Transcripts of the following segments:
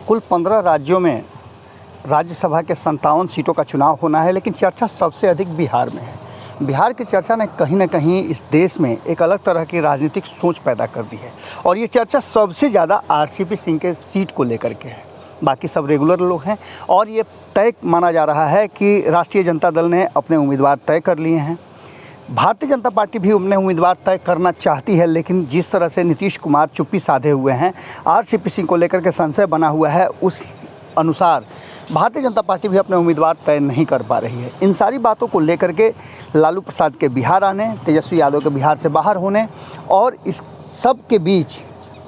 कुल 15 राज्यों में राज्यसभा के 57 सीटों का चुनाव होना है, लेकिन चर्चा सबसे अधिक बिहार में है। बिहार की चर्चा ने कहीं ना कहीं इस देश में एक अलग तरह की राजनीतिक सोच पैदा कर दी है और ये चर्चा सबसे ज़्यादा आरसीपी सिंह के सीट को लेकर के है। बाकी सब रेगुलर लोग हैं और ये तय माना जा रहा है कि राष्ट्रीय जनता दल ने अपने उम्मीदवार तय कर लिए हैं। भारतीय जनता पार्टी भी अपने उम्मीदवार तय करना चाहती है, लेकिन जिस तरह से नीतीश कुमार चुप्पी साधे हुए हैं, आरसीपी सिंह को लेकर के संशय बना हुआ है, उस अनुसार भारतीय जनता पार्टी भी अपने उम्मीदवार तय नहीं कर पा रही है। इन सारी बातों को लेकर के लालू प्रसाद के बिहार आने, तेजस्वी यादव के बिहार से बाहर होने और इस सब के बीच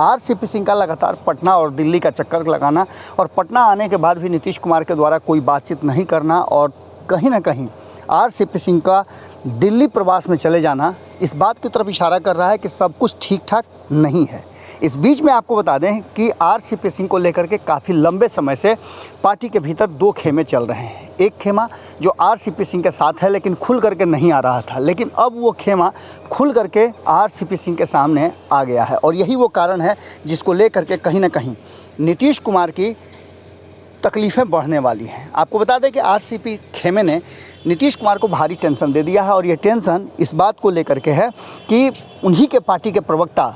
आरसीपी सिंह का लगातार पटना और दिल्ली का चक्कर लगाना और पटना आने के बाद भी नीतीश कुमार के द्वारा कोई बातचीत नहीं करना और कहीं ना कहीं आरसीपी सिंह का दिल्ली प्रवास में चले जाना इस बात की तरफ इशारा कर रहा है कि सब कुछ ठीक ठाक नहीं है। इस बीच में आपको बता दें कि आरसीपी सिंह को लेकर के काफ़ी लंबे समय से पार्टी के भीतर दो खेमे चल रहे हैं। एक खेमा जो आरसीपी सिंह के साथ है लेकिन खुल करके नहीं आ रहा था, लेकिन अब वो खेमा खुल करके आरसीपी सिंह के सामने आ गया है और यही वो कारण है जिसको लेकर के कहीं ना कहीं नीतीश कुमार की तकलीफ़ें बढ़ने वाली हैं। आपको बता दें कि आरसीपी खेमे ने नीतीश कुमार को भारी टेंशन दे दिया है और ये टेंशन इस बात को लेकर के है कि उन्हीं के पार्टी के प्रवक्ता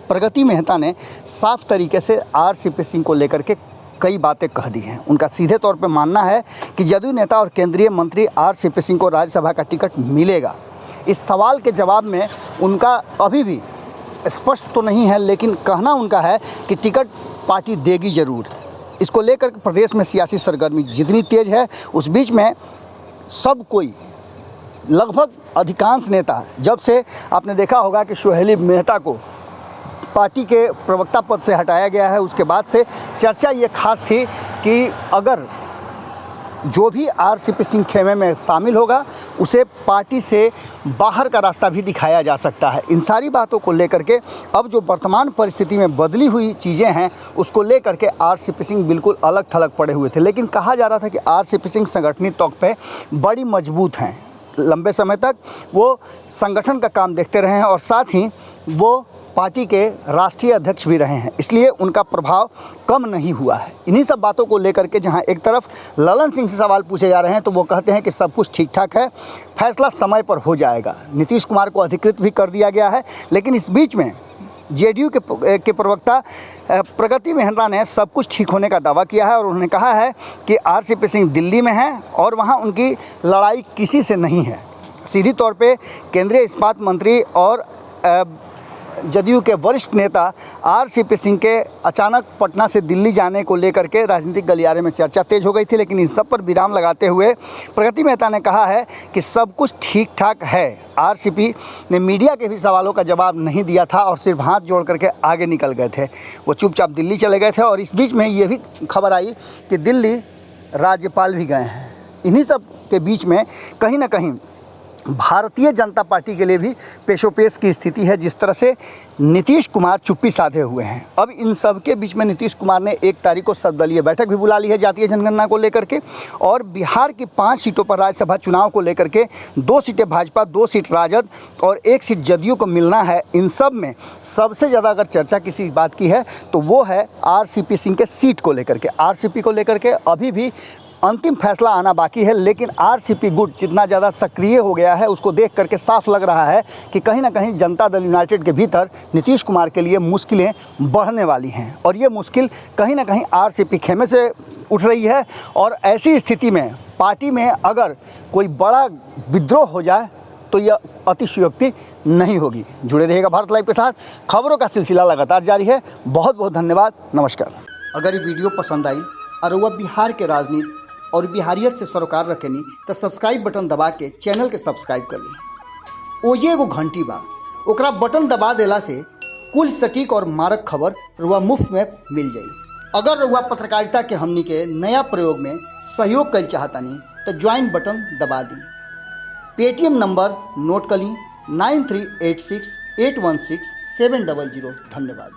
प्रगति मेहता ने साफ तरीके से आरसीपी सिंह को लेकर के कई बातें कह दी हैं। उनका सीधे तौर पे मानना है कि जदयू नेता और केंद्रीय मंत्री आरसीपी सिंह को राज्यसभा का टिकट मिलेगा। इस सवाल के जवाब में उनका अभी भी स्पष्ट तो नहीं है, लेकिन कहना उनका है कि टिकट पार्टी देगी ज़रूर। इसको लेकर प्रदेश में सियासी सरगर्मी जितनी तेज़ है, उस बीच में सब कोई लगभग अधिकांश नेता, जब से आपने देखा होगा कि सुहेली मेहता को पार्टी के प्रवक्ता पद से हटाया गया है, उसके बाद से चर्चा ये खास थी कि अगर जो भी आरसीपी सिंह खेमे में शामिल होगा उसे पार्टी से बाहर का रास्ता भी दिखाया जा सकता है। इन सारी बातों को लेकर के अब जो वर्तमान परिस्थिति में बदली हुई चीज़ें हैं उसको लेकर के आरसीपी सिंह बिल्कुल अलग थलग पड़े हुए थे, लेकिन कहा जा रहा था कि आरसीपी सिंह संगठनिक तौर पे बड़ी मजबूत हैं। लंबे समय तक वो संगठन का काम देखते रहे हैं और साथ ही वो पार्टी के राष्ट्रीय अध्यक्ष भी रहे हैं, इसलिए उनका प्रभाव कम नहीं हुआ है। इन्हीं सब बातों को लेकर के जहां एक तरफ ललन सिंह से सवाल पूछे जा रहे हैं तो वो कहते हैं कि सब कुछ ठीक ठाक है, फैसला समय पर हो जाएगा। नीतीश कुमार को अधिकृत भी कर दिया गया है, लेकिन इस बीच में जेडीयू के प्रवक्ता प्रगति मेहता ने सब कुछ ठीक होने का दावा किया है और उन्होंने कहा है कि आरसीपी सिंह दिल्ली में हैं और वहाँ उनकी लड़ाई किसी से नहीं है। सीधी तौर पे केंद्रीय इस्पात मंत्री और जदयू के वरिष्ठ नेता आरसीपी सिंह के अचानक पटना से दिल्ली जाने को लेकर के राजनीतिक गलियारे में चर्चा तेज हो गई थी, लेकिन इन सब पर विराम लगाते हुए प्रगति मेहता ने कहा है कि सब कुछ ठीक ठाक है। आरसीपी ने मीडिया के भी सवालों का जवाब नहीं दिया था और सिर्फ हाथ जोड़ करके आगे निकल गए थे। वो चुपचाप दिल्ली चले गए थे और इस बीच में ये भी खबर आई कि दिल्ली राज्यपाल भी गए हैं। इन्हीं सब के बीच में कहीं ना कहीं भारतीय जनता पार्टी के लिए भी पेशोपेश की स्थिति है, जिस तरह से नीतीश कुमार चुप्पी साधे हुए हैं। अब इन सब के बीच में नीतीश कुमार ने 1 तारीख को सर्वदलीय बैठक भी बुला ली है जातीय जनगणना को लेकर के और बिहार की 5 सीटों पर राज्यसभा चुनाव को लेकर के 2 सीटें भाजपा, 2 सीट राजद और 1 सीट जदयू को मिलना है। इन सब में सबसे ज़्यादा अगर चर्चा किसी बात की है तो वो है आरसीपी सिंह के सीट को लेकर के। आरसीपी को लेकर के अभी भी अंतिम फैसला आना बाकी है, लेकिन आरसीपी गुट जितना ज़्यादा सक्रिय हो गया है उसको देख करके साफ लग रहा है कि कहीं ना कहीं जनता दल यूनाइटेड के भीतर नीतीश कुमार के लिए मुश्किलें बढ़ने वाली हैं और ये मुश्किल कहीं ना कहीं आरसीपी खेमे से उठ रही है और ऐसी स्थिति में पार्टी में अगर कोई बड़ा विद्रोह हो जाए तो यह अतिशयोक्ति नहीं होगी। जुड़े रहिएगा भारत लाइव के साथ, खबरों का सिलसिला लगातार जारी है। बहुत बहुत धन्यवाद, नमस्कार। अगर ये वीडियो पसंद आई और वह बिहार के राजनीति और बिहारियत से सरोकार रखेनी तो सब्सक्राइब बटन दबा के चैनल के सब्सक्राइब कर ली। ओजे एगो घंटी बा, ओकरा बटन दबा देला से कुल सटीक और मारक खबर रुआ मुफ्त में मिल जाई। अगर रुआ पत्रकारिता के हमनी के नया प्रयोग में सहयोग कर चाहतानी तो ज्वाइन बटन दबा दी। पेटीएम नंबर नोट कर ली 9386816700। धन्यवाद।